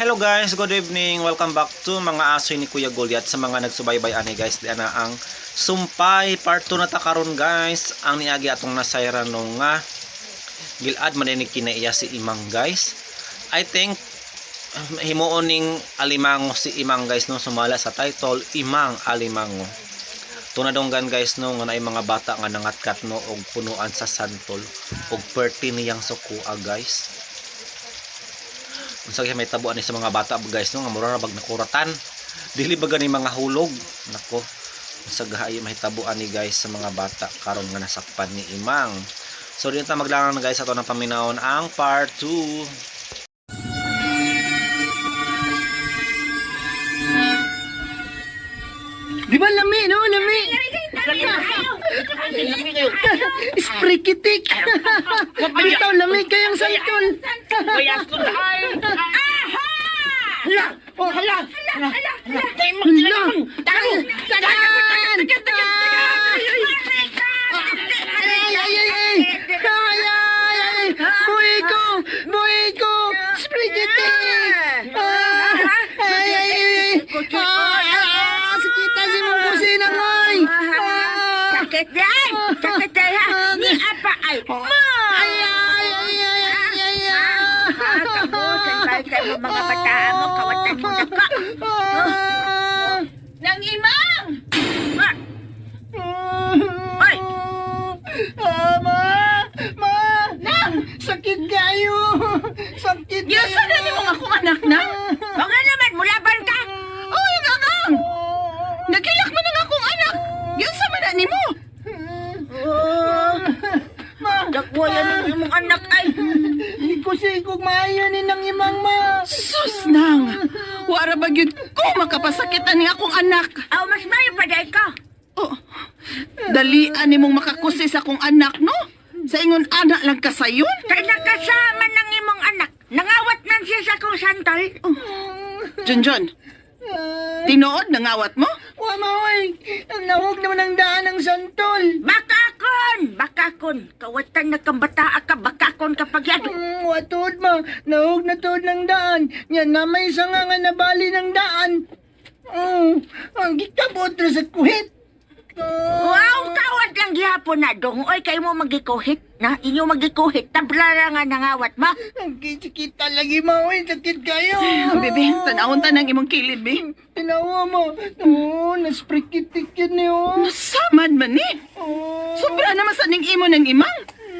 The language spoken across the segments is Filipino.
Hello guys, good evening. Welcome back to mga aso ni Kuya Goliath. Sa mga nagsubaybay ani guys, di na ang sumpay part 2 na ta karon guys. Ang niagi atong nasayran nung nga gilad maninig kinaiya si Imang guys. I think himuon ning alimango si Imang guys no, sumala sa title Imang Alimango. Tunadonggan guys no nga ay mga bata nga nangatkat no og punuan sa santol og perti niyang sukua guys. Unsa may tabo ani sa mga bata guys no nga mura na bag nakuratan dili ba gani mga hulog nako unsa gahay mahitabo ani guys sa mga bata karon nga nasakpan ni Imang. So dito ta maglangan na guys ato nang paminawon ang part 2. Di ba lami, no? Lami. Sprikitik. Bitaw, lami kayang santol. Hala! Oh, hala! Hala! Tagan! Buhay ko! Sprikitik! Sakita si mong kusina, ngoy! Sakit yan! Sakit yan! Ni apa ay mo! Kabutan ba kayo mga bataan mo? Kawatan mo na ka! Nang Imang! Ay! Ma! Sakit kayo! Sakit kayo! Diyos na ni mga akong anak na! O nga naman, mulaban ka! Uy, gagang! Nagilak mo ng akong anak! Diyos sa mana ni mo! Dagwayan ng imong anak ay! Ikusigog maayo ni nang Imang ma! Sus nang! Wara ba gyud ko makapasakitan ni akong anak? Aw, mas mayo pa day ka! Oh, dalian nimong makakusi sa akong anak, no? Sa ingon anak lang kasayon? Kaya nakasama ng imong anak. Nangawat nan siya sa kong santol. Junjun, tinuod nangawat mo? Wa maoy! Nahog naman ang daan ng santol! Bakakon! Kawatan na kang bataa ka, bakakon kapag yan. Watod ma! Nahog na tod ng daan! Yan na may sanga nga nabali ng daan! Ang gitabot na sa kuhit! Wow, kawat lang gihapon na dong. Oy, kayo mo magikuhit na. Inyo magikuhit. Tabla nga nangawat ma. Ang sakit lagi maoy! Sakit kayo! Bebe, tanawon ta ng imong kilid, be. Tinawa mo! Nasprikitik yun niyo! Nasamad man ni. Sobra naman sa ning imo ng imang.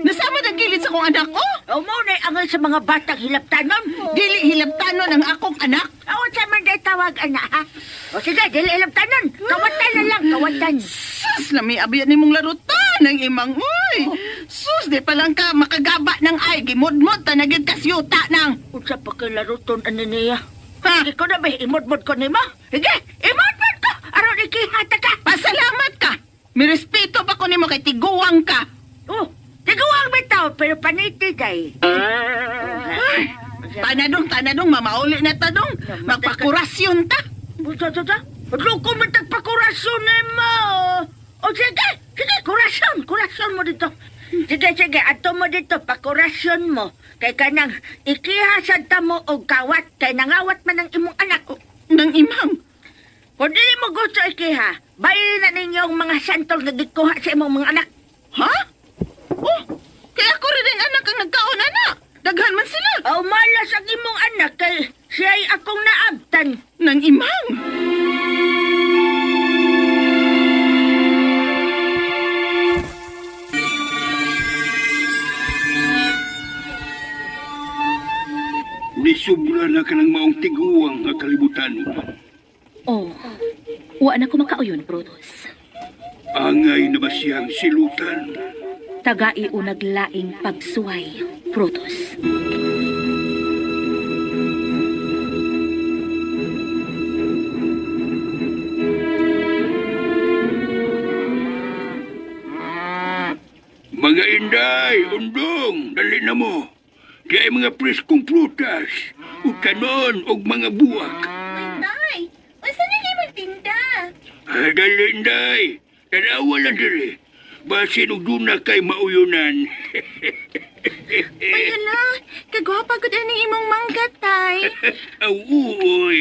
Nasamad ang kilid sa akong anak ko. O mo na angal sa mga batang hilaptanon. Dili hilabtanon ang akong anak. Awan sa man day tawag, anak, ha? O sige, dili hilaptanon. Kawatan na lang, kawatan. Sus, lami abiyan nimong larutan ng imang. Uy, sus, di pa lang ka makagaba ng ay. Gimodmod ta naging kasyuta nang. Unsa pa kay laruton ani niya? Ha? Hindi ko na ba imod-mod ko ni mo? Sige, imod-mod ko! Aron ikihata ka! Pasalamat ka. May respeto pa ko nimo kay tiguwang ka. Oh, tiguang bitaw, pero paniti day. Tanadong, mamauli na tadong. Magpakurasyon ta. Usa. Loko mo tagpakurasyon ni mo. O sige, kurasyon mo dito. Sige, ato mo dito, pakurasyon mo. Kay kanang ikihasad ta mo og kawat, kay nangawat man ang imong anak. Nang imang. Kung dili mo gusto ikiha, bayin na ninyong mga santol na gikuha sa imong mga anak. Ha? Oh, kaya ako rin ang anak ang nagkaon, anak. Daghan man sila. O malas ang imong anak, kay siya'y akong naabtan. Nang imang. Nisubra na ka ng maong tiguang ang kalibutan mo. Oh, wa na ko makauyon, Brutus. Angay na ba siyang silutan? Tagai o naglaing pagsuway, Brutus. Mga inday, undong, dali na mo. Di ay mga preskong prutas, o kanon, o mga buwak. Tay, basta na kayo magtinda? Dali inday, tanawa lang diri. Basin og duna kay mauyonan. Ay, hala. Kagwapa ko din ang imong mangga, tay. Uy.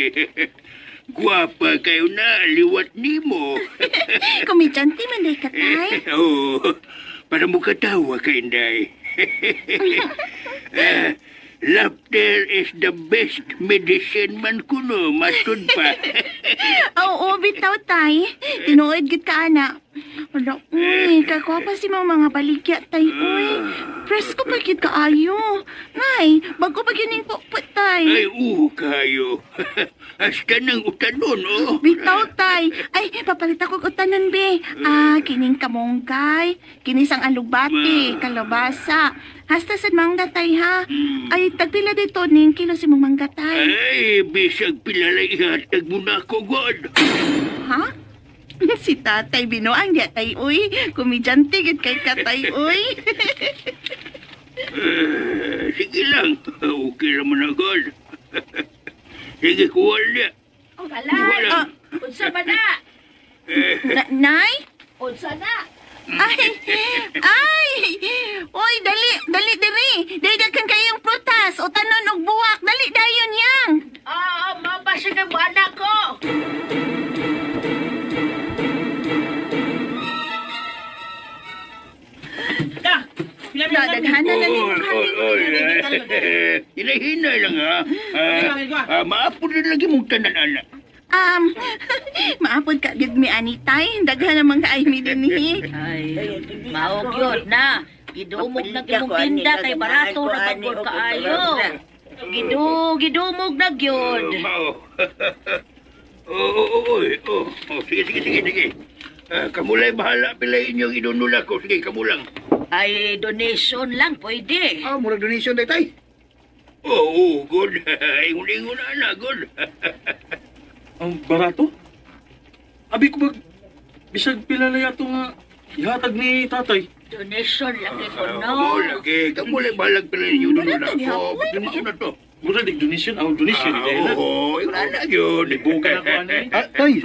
Guwapa kayo na, liwat nimo. Kumidyante man day ka, tay. Oo, para mo katawa ka, Inday. Laughter is the best medicine man kuno, matod pa. Oo, bitaw, tay. Tinuod gid ka, ana. Wala, uy, kagwapa si mga baligya, tay, uy. Presko pa gid kaayo. Ngay, bago pa gining puput, tay. Ay, kayo. Hasta ng utanon, oh. Bitaw, tay. Ay, papalit ako og utanon, be. Kining kamonggay, kinisang alubati, kalabasa. Hasta sa mangga, tay, ha? Ay, tagpila dito ning kilo si mong mangga, tay. Ay, bisag pilalay ihatag mo na ako, God. Ha? Si tatay binuang niya, tay, uy. Kumidyante gid kay katay, uy. Sige lang. Okay naman na, God. Sige, kuha niya. Wala. Unsa man na? Nay? Unsa na? Ay! Uy, dali diri. Dali daghan kayong prutas o tanon og buwak. Dali dayon yang. Mabasa na mo anak ko. Dadaghanan na nimo Hinay-hinay lang, ha? Maapod rin lagi mong tanan, anak. Maapod ka gid mi ani tay. Daghan namang kaay mi dinhi. Ay, maog yun na. Gidumog na imong tinda kay barato ra bagol kaayo. Gidumog na gyud. Sige. Kamulay bahala pilay inyong idunula ko. Sige, kamulang. Ay, donation lang pwede. Murag donation day, tay. Oo, good. Ingon-ingon na na, good. Ang barato? Abi ko bag bisag pilalay ato nga ihatag ni tatay. Donation lang ito, Oo, no? lagi. Kamulay bahalag pilay inyong idunula ko. Pagkamaon na to. Mura dig donation, ang donation kay na. Oo, wala na yun. Bukan ako ano eh.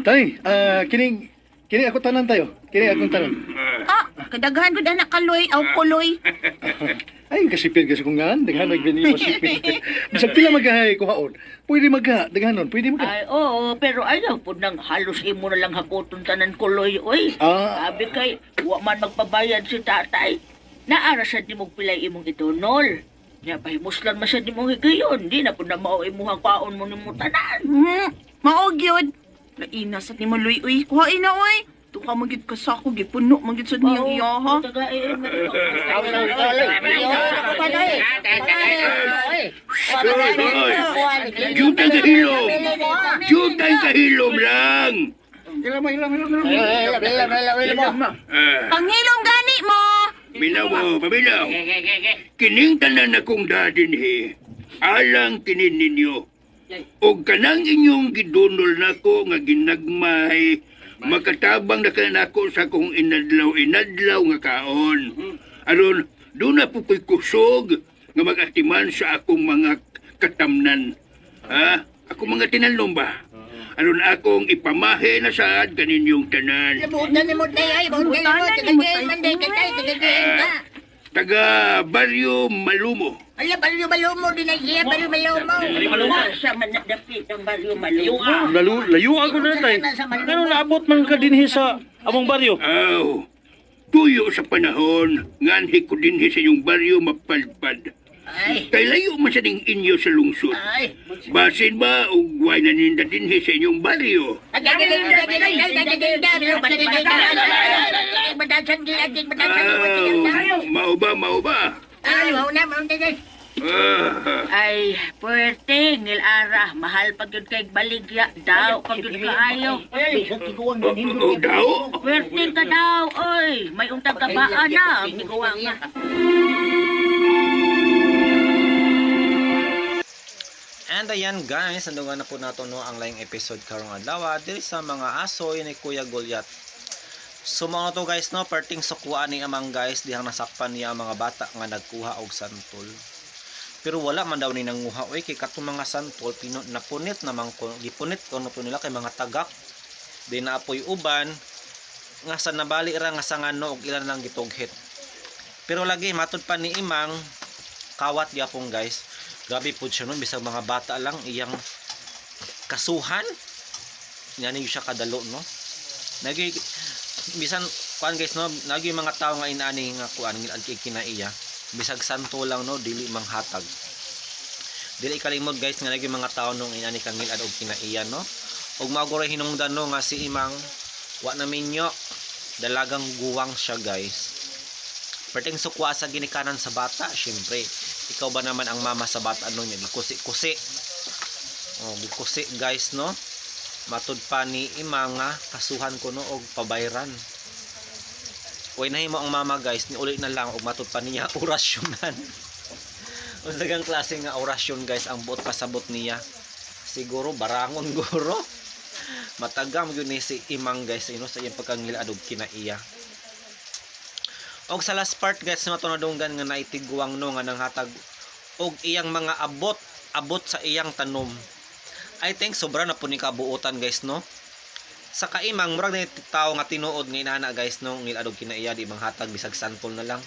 Tay, kining ako tanan tayo. Kining akong tanan. Kadaghan gud anak kaloy aw kuloy. Ay, kasipin kasi kung nga, daghan nagbini masipin. Bisag pila magahay ko haon. Pwede daghanon, pwede magha. Ay, oo, pero ayaw po nang halos imo na lang hakuton tanan kuloy, oy. Sabi kay, wa man magpabayad si tatay. Naara sa di mong pilay imong idonol. Nya pahimus lang masad di mong higayon. Di na po na mao imuhang paon mo ni mo tanan. Mao gyud. Laina sa nimo luy uy. Kuhain na uy. Tuka magid ka sa ako gipuno magid sa niyang iya ha. Jutang kahilom! Jutang kahilom lang! Panghilom gani mo. Paminaw. Kining tanan akong dadin he. Alang kinin ninyo. O kanang inyong gidunol nako nga ginagmay. Makatabang na ka nako sa kong inadlaw nga kaon. Aron, doon na po ko'y kusog nga mag-atiman sa akong mga katamnan. Ha? Ako mga tinanong ba? Aron akong ipamahe na saad kaninyong tanan. Labutan ni mo, tay, ay. Labutan ni mo. Tagagayin man, day, tay. Tagagayin ka. Taga Barrio Malumo. Ala, balyo-balyo din na siya. Balyo-balyo. Sa manadapit ang baryo maluwa. Layo ako na tay. Pero naabot man ka dinhi sa among baryo. Aw, tuyo sa panahon, nganhi ko din sa inyong baryo mapalpad. Ay. Kay layo man sa ding inyo sa lungsod. Ay. Basin ba o guway na ninda din sa inyong baryo? Mao ba? Ay, puwerte, ngilara. Mahal pag yun kay baligya. Daw, pag yun kaayo. O daw? Puwerte ka daw, oy. May untag ka ba, ana? Miguwa nga. And ayan guys, andungan na po nato no ang laing episode karong adlaw diri sa mga asoy ni Kuya Goliath. So mga to guys no, parting sukuan ni amang guys dihang nasakpan niya ang mga bata nga nagkuha og santol. Pero wala man daw ni nanguha oy kay katong mga santol napunit namang gipunit kuno to nila kay mga tagak. Di na apoy uban nga sa nabali ra nga sangano og ilan lang gitughit. Pero lagi matud pa ni imang kawat gyapon guys. Grabe po siya no, bisag mga bata lang iyang kasuhan. Yan siya kadalo no. Nagi bisan kuan guys no, nagi mga tao nga inani nga kuan ngilad kay kinaiya. Bisag santo lang no, dili manghatag. Dili kalimot guys nga nagi mga tao nung inani kang ngilad og kinaiya no. Og maguray hinungdan no nga si imang wa na minyo dalagang guwang siya guys. Perting sukwa sa ginikanan sa bata, syempre. Ikaw ba naman ang mama sa bata ano niya? Gikusi-kusi. Oh, gikusi guys no. Matud pa ni imanga kasuhan ko no og pabayran. Uy nahimo ang mama guys, ni uli na lang og matud pa niya orasyonan. Unsagang klase nga orasyon guys ang buot pasabot niya. Siguro barangon guro. Matagam yun ni si imang guys sa iyang pagkangilad og kinaiya. Og sa last part guys na tunadunggan nga naitiguang no nga nanghatag og iyang mga abot sa iyang tanom. I think sobra na po ni kabuutan guys no. Sa kaimang murag na tao nga tinuod nga inana guys no ngilad og kinaiya di manghatag bisag sample na lang.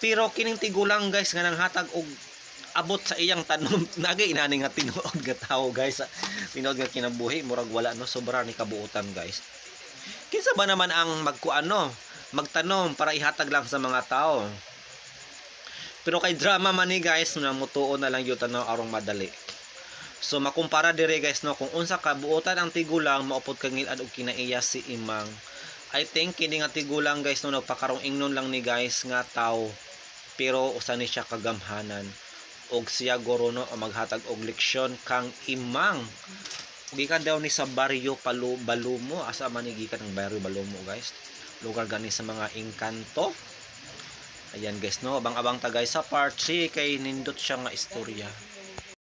Pero kining tigulang guys nga nanghatag og abot sa iyang tanom nagay inani nga tinuod nga tao guys. Tinuod nga kinabuhi murag wala no, sobra ni kabuutan guys. Kinsa ba naman ang magtanom para ihatag lang sa mga tao. Pero kay drama man ni guys, namutuon na lang yung tanaw arong madali. So makumpara dire guys no, kung unsa kabuotan ang tigulang maupod kang ngilad og kinaiya si imang. I think kini nga tigulang guys no nagpakarong ingnon lang ni guys nga tao. Pero usa ni siya kagamhanan. Og siya guro no maghatag og leksyon kang imang. Gikan daw ni sa baryo Balumo, asa man ni gikan ang baryo Balumo guys. Lugar gani sa mga engkanto. Ayan guys no, abang-abang ta guys sa part 3 kay nindot siya nga istorya.